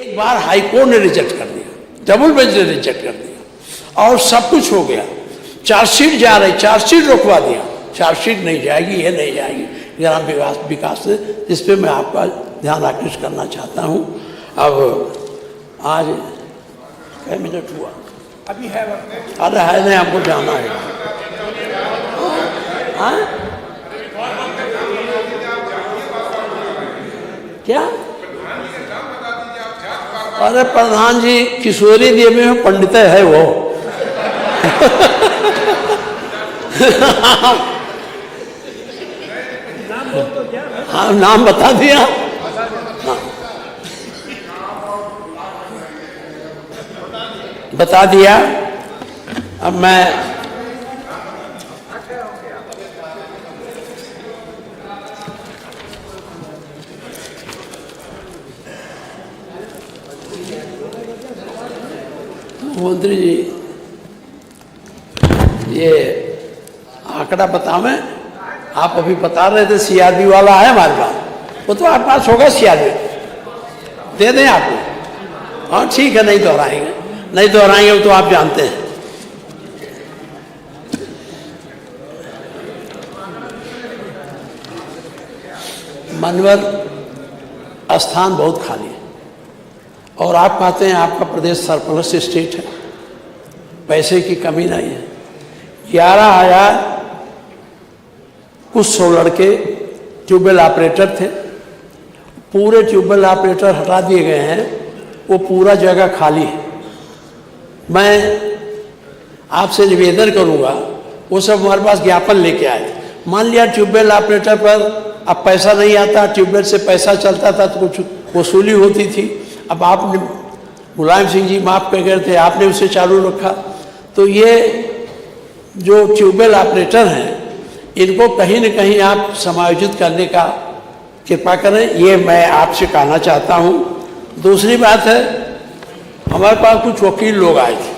एक बार high court ने reject कर दिया, डबल बेंच ने रिजेक्ट कर दिया और सब कुछ हो गया। चार्जशीट जा रही, चार्जशीट रोकवा दिया, चार्जशीट नहीं जाएगी, ये नहीं जाएगी ग्राम विकास से, जिस पे मैं आपका ध्यान आकृष्ट करना चाहता हूँ। अब आज कई मिनट हुआ अभी है? अरे है नहीं, हमको जाना है। हाँ? क्या? अरे प्रधान जी किशोरी देवी में पंडित है वो। हाँ नाम बता दिया। हाँ। बता दिया। अब मैं मंत्री जी ये आंकड़ा बतावें, आप अभी बता रहे थे सीआरबी वाला है हमारे पास, वो तो आपके पास होगा, सीआरबी दे दें आपको। हाँ ठीक है, नहीं दोहराएंगे, नहीं दोहराएंगे, वो तो आप जानते हैं। मनवर स्थान बहुत खाली है और आप कहते हैं आपका प्रदेश सरप्लस स्टेट है, पैसे की कमी नहीं है। 11,000 कुछ 100 लड़के ट्यूबवेल ऑपरेटर थे, पूरे ट्यूबवेल ऑपरेटर हटा दिए गए हैं, वो पूरा जगह खाली है। मैं आपसे निवेदन करूंगा, वो सब हमारे पास ज्ञापन लेके आए। मान लिया ट्यूबवेल ऑपरेटर पर अब पैसा नहीं आता, ट्यूबवेल से पैसा चलता था तो कुछ वसूली होती थी। अब आपने मुलायम सिंह जी माफ कर गए थे, आपने उसे चालू रखा, तो ये जो ट्यूबवेल ऑपरेटर हैं इनको कहीं न कहीं आप समायोजित करने का कृपा करें, ये मैं आपसे कहना चाहता हूँ। दूसरी बात है, हमारे पास कुछ वकील लोग आए थे,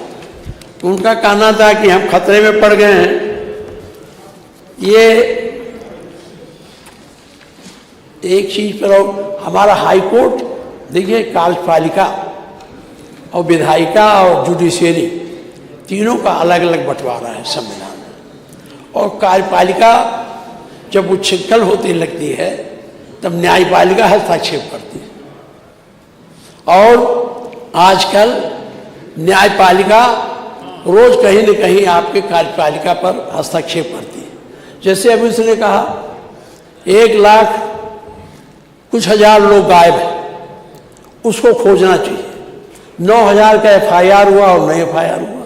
उनका कहना था कि हम खतरे में पड़ गए हैं। ये एक चीज पर हमारा हाई कोर्ट देखिए, कार्यपालिका और विधायिका और जुडिशियरी तीनों का अलग अलग बंटवारा है संविधान में। और कार्यपालिका जब उच्छृंखल होती लगती है तब न्यायपालिका हस्तक्षेप करती है। और आजकल न्यायपालिका रोज कहीं न कहीं आपके कार्यपालिका पर हस्तक्षेप करती है। जैसे अभी उसने कहा 1 लाख कुछ हजार लोग गायब हैं, उसको खोजना चाहिए। 9,000 का FIR हुआ और नहीं FIR हुआ।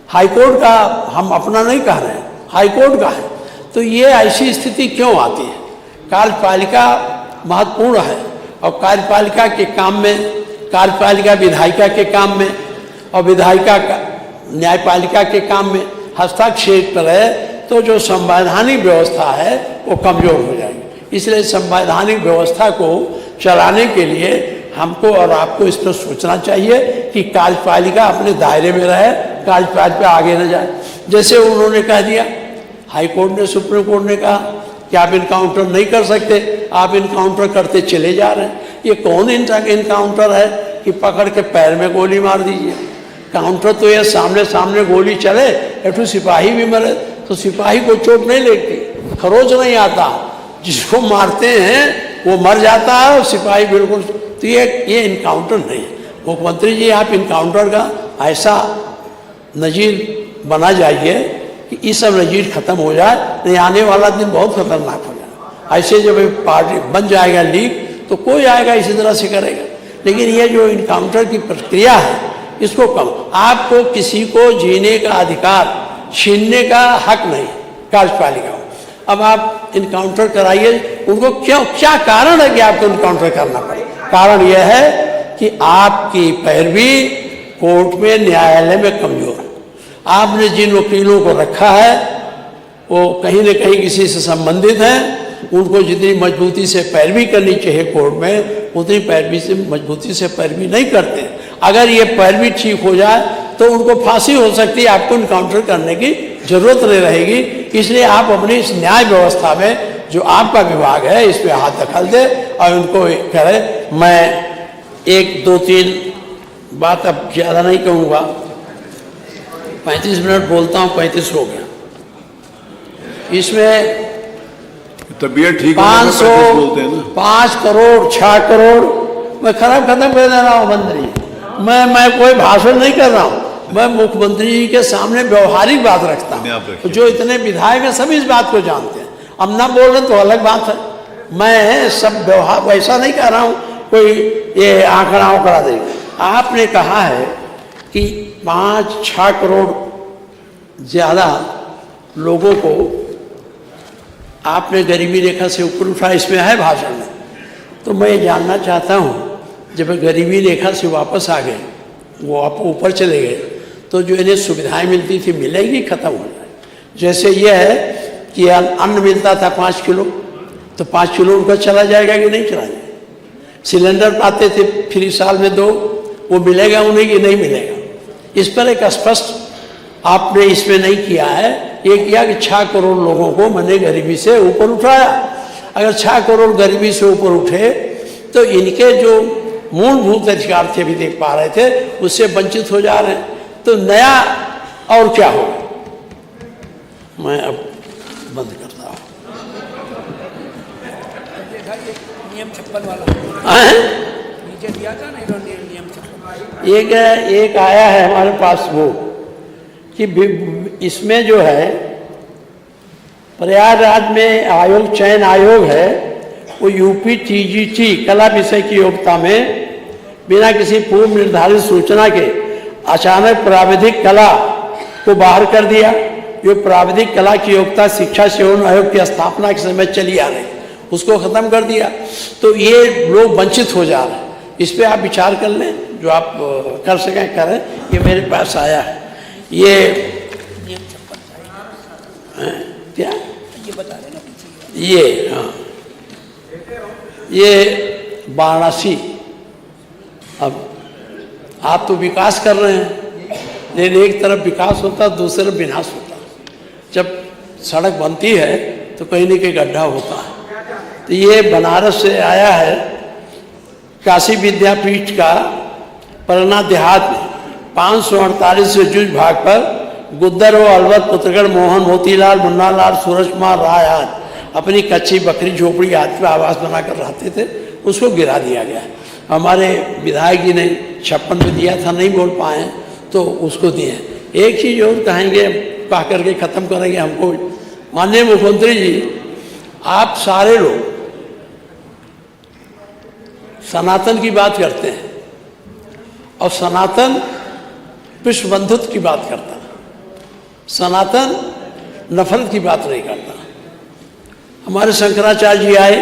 हाईकोर्ट का हम अपना नहीं कह रहे हैं, हाईकोर्ट का है। तो ये ऐसी स्थिति क्यों आती है? कार्यपालिका महत्वपूर्ण है और कार्यपालिका के काम में, कार्यपालिका विधायिका के काम में और विधायिका का न्यायपालिका के काम में हस्तक्षेप करे तो जो संवैधानिक व्यवस्था है वो कमजोर हो जाएगी। इसलिए संवैधानिक व्यवस्था को चलाने के लिए हमको और आपको इस पर सोचना चाहिए कि कार्यपालिका अपने दायरे में रहे, कार्यपालिका आगे न जाए। जैसे उन्होंने कह दिया, हाई कोर्ट ने, सुप्रीम कोर्ट ने कहा कि आप इनकाउंटर नहीं कर सकते, आप इनकाउंटर करते चले जा रहे हैं। ये कौन इनकाउंटर है कि पकड़ के पैर में गोली मार दीजिए? काउंटर तो ये सामने सामने गोली चले, एक सिपाही भी मरे तो सिपाही को चोट नहीं लगती, खरोच नहीं आता, जिसको मारते हैं वो मर जाता है और सिपाही बिल्कुल। तो ये इनकाउंटर नहीं है। मुख्यमंत्री जी आप इनकाउंटर का ऐसा नजीर बना जाइए कि ये सब नजीर खत्म हो जाए, नहीं आने वाला दिन बहुत खतरनाक हो जाए। ऐसे जब पार्टी बन जाएगा लीग तो कोई आएगा इसी तरह से करेगा। लेकिन ये जो इनकाउंटर की प्रक्रिया है इसको कम, आपको किसी को जीने का अधिकार छीनने का हक नहीं कार्यपालिका को। अब आप इनकाउंटर कराइए उनको, क्यों, क्या कारण है कि आपको इनकाउंटर करना पड़े? कारण यह है कि आपकी पैरवी कोर्ट में, न्यायालय में कमजोर है। आपने जिन वकीलों को रखा है वो कहीं न कहीं किसी से संबंधित हैं, उनको जितनी मजबूती से पैरवी करनी चाहिए कोर्ट में उतनी पैरवी से मजबूती से पैरवी नहीं करते। अगर ये पैरवी ठीक हो जाए तो उनको फांसी हो सकती है, आपको इनकाउंटर करने की जरूरत नहीं रहेगी। इसलिए आप अपनी इस न्याय व्यवस्था में जो आपका विभाग है इस पर हाथ दखल दे और उनको कहे मैं एक दो तीन बात अब ज़्यादा नहीं कहूँगा, 35 मिनट बोलता हूँ, 35 हो गया। इसमें तबीयत ठीक 5 करोड़ 6 करोड़ मैं खत्म कर दे रहा हूँ मंत्री। मैं कोई भाषण नहीं कर रहा हूँ, मैं मुख्यमंत्री जी के सामने व्यवहारिक बात रखता हूँ। जो इतने विधायक हैं सभी इस बात को जानते हैं। अब ना बोल रहे तो अलग बात है, मैं सब व्यवहार वैसा नहीं कर रहा हूँ कोई ये आंकड़ा उकड़ा देगा। आपने कहा है कि 5-6 करोड़ ज़्यादा लोगों को आपने गरीबी रेखा से ऊपर उठाया, इसमें है भाषण में। तो मैं ये जानना चाहता हूँ, जब गरीबी रेखा से वापस आ गए, वो आप ऊपर चले गए, तो जो इन्हें सुविधाएं मिलती थी मिलेगी, खत्म हो जाए। जैसे ये है कि अन्न मिलता था 5 किलो, तो 5 किलो उनका चला जाएगा कि नहीं चला जाएगा। सिलेंडर पाते थे फ्री साल में 2, वो मिलेगा उन्हें कि नहीं मिलेगा। इस पर एक स्पष्ट आपने इसमें नहीं किया है। ये किया कि 6 करोड़ लोगों को मैंने गरीबी से ऊपर उठाया। अगर 6 करोड़ गरीबी से ऊपर उठे तो इनके जो मूलभूत अधिकार थे, अभी देख पा रहे थे, उससे वंचित हो जा रहे हैं। तो नया और क्या होगा? मैं अब बंद करता हूँ। नियम 56 वाला नीचे दिया था ना इन्होंने, नियम 56। एक आया है हमारे पास वो कि इसमें जो है प्रयागराज में आयोग, चयन आयोग है, वो यूपी टीजीटी कला विषय की योग्यता में बिना किसी पूर्व निर्धारित सूचना के अचानक प्राविधिक कला को बाहर कर दिया। जो प्राविधिक कला की योग्यता शिक्षा सेवन आयोग की स्थापना के समय चली आ रही, उसको खत्म कर दिया। तो ये लोग वंचित हो जा रहे हैं। इस पर आप विचार कर लें, जो आप कर सकें करें। ये मेरे पास आया है, ये नियम 56 क्या ये बता देना। ये हाँ, ये वाराणसी। अब आप तो विकास कर रहे हैं, लेकिन एक तरफ विकास होता है, दूसरी तरफ विनाश होता है। जब सड़क बनती है तो कहीं न कहीं गड्ढा होता है। तो ये बनारस से आया है, काशी विद्यापीठ का पलना देहात में 548 जुज भाग पर गुद्दर व अलवर पुत्रगढ़ मोहन मोतीलाल मुन्नालाल सूरज कुमार राय आज अपनी कच्ची बकरी झोपड़ी आदि पर आवास बनाकर रहते थे, उसको गिरा दिया गया। हमारे विधायक जी ने 56 में दिया था, नहीं बोल पाए तो उसको दिए। एक चीज़ और कहेंगे, कह करके ख़त्म करेंगे हमको। माननीय मुख्यमंत्री जी, आप सारे लोग सनातन की बात करते हैं और सनातन विश्व बंधुत्व की बात करता है, सनातन नफरत की बात नहीं करता। हमारे शंकराचार्य जी आए,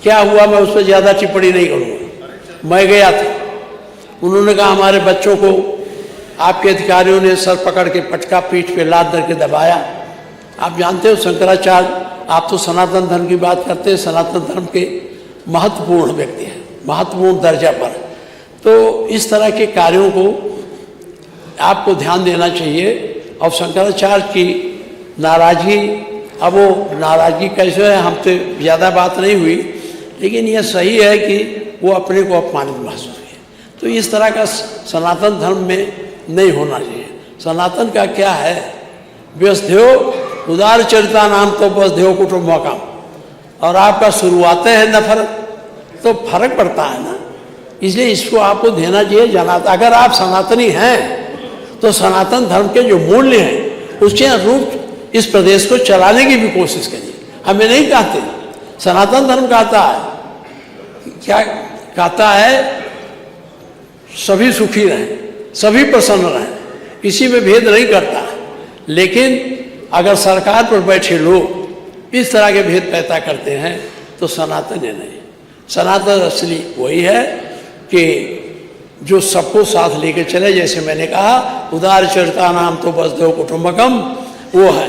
क्या हुआ मैं उस पर ज़्यादा टिप्पणी नहीं करूँगा। मैं गया था, उन्होंने कहा हमारे बच्चों को आपके अधिकारियों ने सर पकड़ के पटका पीठ पे लाद करके दबाया। आप जानते हो शंकराचार्य, आप तो सनातन धर्म की बात करते हैं, सनातन धर्म के महत्वपूर्ण व्यक्ति हैं, महत्वपूर्ण दर्जा पर। तो इस तरह के कार्यों को आपको ध्यान देना चाहिए। और शंकराचार्य की नाराज़गी, अब वो नाराज़गी कैसे है, हमसे ज़्यादा बात नहीं हुई, लेकिन यह सही है कि वो अपने को अपमानित महसूस किए। तो इस तरह का सनातन धर्म में नहीं होना चाहिए। सनातन का क्या है, व्यस्तदेव उदार चरिता नाम तो वसुदेव कुटुंबकम, और आपका शुरुआते हैं नफरत, तो फर्क पड़ता है ना। इसलिए इसको आपको देना चाहिए जाना। अगर आप सनातनी हैं तो सनातन धर्म के जो मूल्य हैं उसके अनुरूप इस प्रदेश को चलाने की भी कोशिश करिए। हमें नहीं कहते, सनातन धर्म कहता है, क्या कहता है, सभी सुखी रहें, सभी प्रसन्न रहें, किसी में भेद नहीं करता है। लेकिन अगर सरकार पर बैठे लोग इस तरह के भेद पैदा करते हैं तो सनातन है नहीं। सनातन असली वही है कि जो सबको साथ लेके चले। जैसे मैंने कहा, उदार चरिता नाम तो वसुदेव कुटुंबकम, वो है।